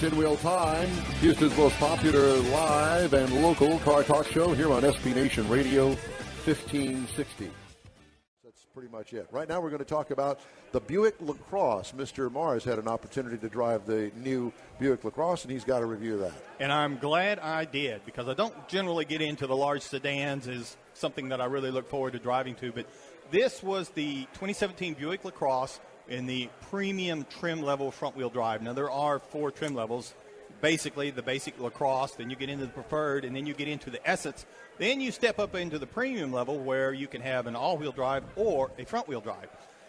Pinwheel Time, Houston's most popular live and local car talk show here on SB Nation Radio 1560. That's pretty much it. Right now we're going to talk about the Buick LaCrosse. Mr. Mars had an opportunity to drive the new Buick LaCrosse, and he's got a review of that. And I'm glad I did, because I don't generally get into the large sedans as something that I really look forward to driving to. But this was the 2017 Buick LaCrosse in the premium trim level front-wheel drive. Now, there are 4 trim levels. Basically, the basic LaCrosse, then you get into the preferred, and then you get into the Essence. Then you step up into the premium level where you can have an all-wheel drive or a front-wheel drive.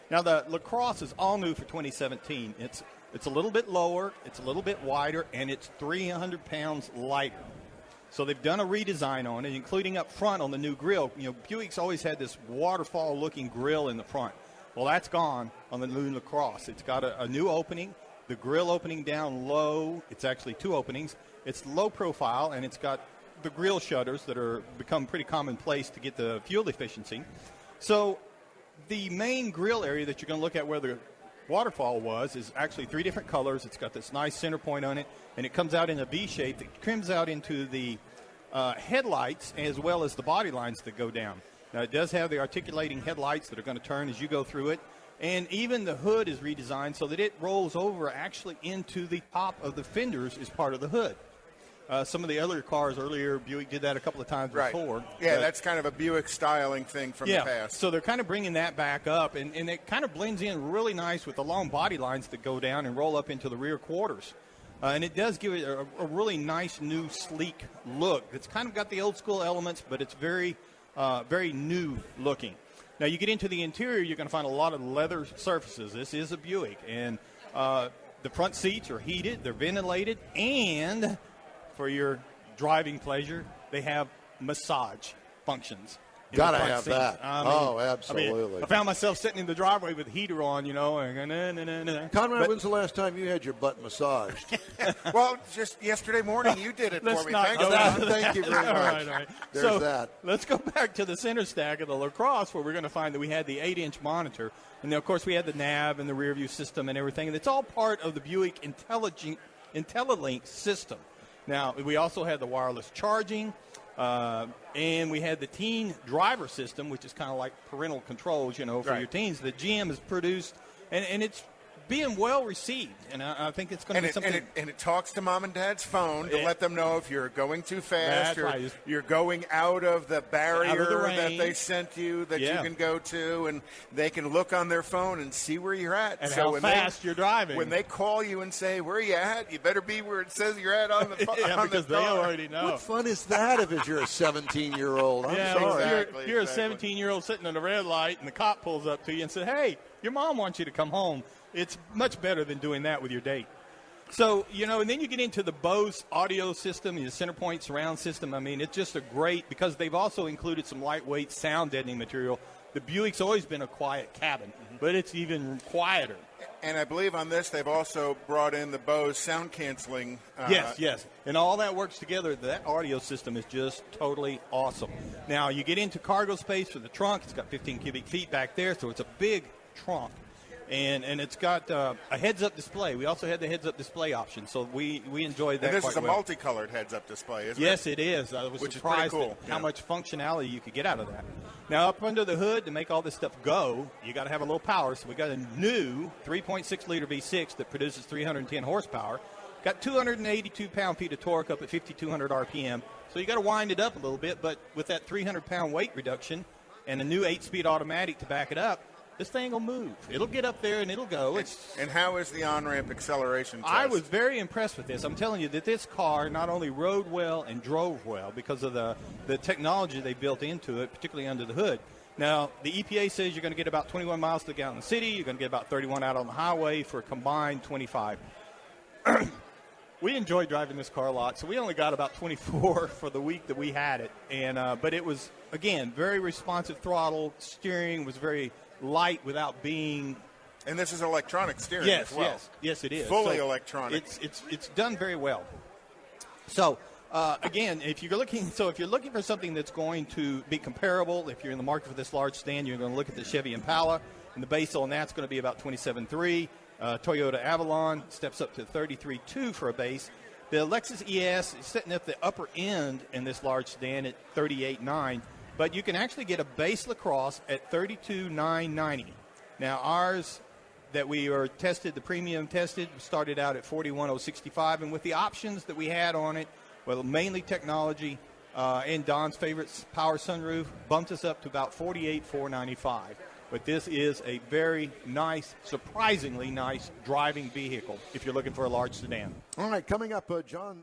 Now, the LaCrosse is all new for 2017. It's a little bit lower, it's a little bit wider, and it's 300 pounds lighter. So they've done a redesign on it, including up front on the new grille. You know, Buick's always had this waterfall-looking grille in the front. Well, that's gone on the new LaCrosse. It's got a new opening, the grille opening down low. It's actually 2 openings. It's low profile, and it's got the grille shutters that are become pretty commonplace to get the fuel efficiency. So the main grille area that you're going to look at where the waterfall was is actually 3 different colors. It's got this nice center point on it, and it comes out in a V shape that trims out into the headlights as well as the body lines that go down. Now, it does have the articulating headlights that are going to turn as you go through it. And even the hood is redesigned so that it rolls over actually into the top of the fenders as part of the hood. Some of the other cars earlier, Buick did that a couple of times before. Yeah, that's kind of a Buick styling thing from the past. So they're kind of bringing that back up, and it kind of blends in really nice with the long body lines that go down and roll up into the rear quarters. And it does give it a really nice, new, sleek look. It's kind of got the old school elements, but it's very new looking. Now, you get into the interior, you're going to find a lot of leather surfaces. This is a Buick, and the front seats are heated, they're ventilated, and for your driving pleasure, they have massage functions. Gotta have that. Absolutely. I found myself sitting in the driveway with the heater on, and Conrad, when's the last time you had your butt massaged? Well, just yesterday morning you did it for me. Thank you very much. All right. There's that. Let's go back to the center stack of the LaCrosse, where we're going to find that we had the 8-inch monitor. And then, of course, we had the nav and the rear view system and everything. And it's all part of the Buick IntelliLink system. Now, we also had the wireless charging. And we had the teen driver system, which is kind of like parental controls, for your teens. The GM has produced, and it's being well received. And I think it's going to be something. And it talks to mom and dad's phone to let them know if you're going too fast or right. You're going out of the barrier range that they sent you that you can go to, and they can look on their phone and see where you're at. And how fast you're driving. When they call you and say, where are you at? You better be where it says you're at on the phone. Because they already know. What fun is that if you're a 17-year-old? I'm sorry. Exactly, you're a 17-year-old sitting at a red light, and the cop pulls up to you and says, hey, your mom wants you to come home. It's much better than doing that with your date. So, and then you get into the Bose audio system, the center point surround system. I mean, it's just because they've also included some lightweight sound deadening material. The Buick's always been a quiet cabin, but it's even quieter. And I believe on this they've also brought in the Bose sound canceling. Yes. And all that works together. That audio system is just totally awesome. Now, you get into cargo space for the trunk. It's got 15 cubic feet back there, so it's a big trunk. And it's got a heads-up display. We also had the heads-up display option, so we enjoyed that. And this quite is a well. multicolored heads-up display, isn't it? Yes, it is. I was surprised at how much functionality you could get out of that. Now, up under the hood, to make all this stuff go, you got to have a little power. So we got a new 3.6-liter V6 that produces 310 horsepower. Got 282 pound-feet of torque up at 5,200 RPM. So you got to wind it up a little bit, but with that 300-pound weight reduction and a new 8-speed automatic to back it up, this thing will move. It'll get up there and it'll go. And how is the on-ramp acceleration test? I was very impressed with this. I'm telling you that this car not only rode well and drove well because of the technology they built into it, particularly under the hood. Now, the EPA says you're going to get about 21 miles to the gallon in the city. You're going to get about 31 out on the highway for a combined 25. We enjoyed driving this car a lot, so we only got about 24 for the week that we had it. And but it was, again, very responsive throttle. Steering was very light without being. And this is electronic steering as well. Yes, it is. Fully electronic. It's done very well. So again, if you're looking for something that's going to be comparable, if you're in the market for this large sedan, you're going to look at the Chevy Impala, and the base on that's going to be about 27.3. Toyota Avalon steps up to $33,200 for a base. The Lexus ES is sitting at the upper end in this large sedan at $38,900, but you can actually get a base LaCrosse at $32,990. Now, ours that we are tested, the premium tested, started out at $41,065, and with the options that we had on it, well, mainly technology and Don's favorites, power sunroof, bumped us up to about $48,495. But this is a very nice, surprisingly nice driving vehicle if you're looking for a large sedan. All right, coming up, John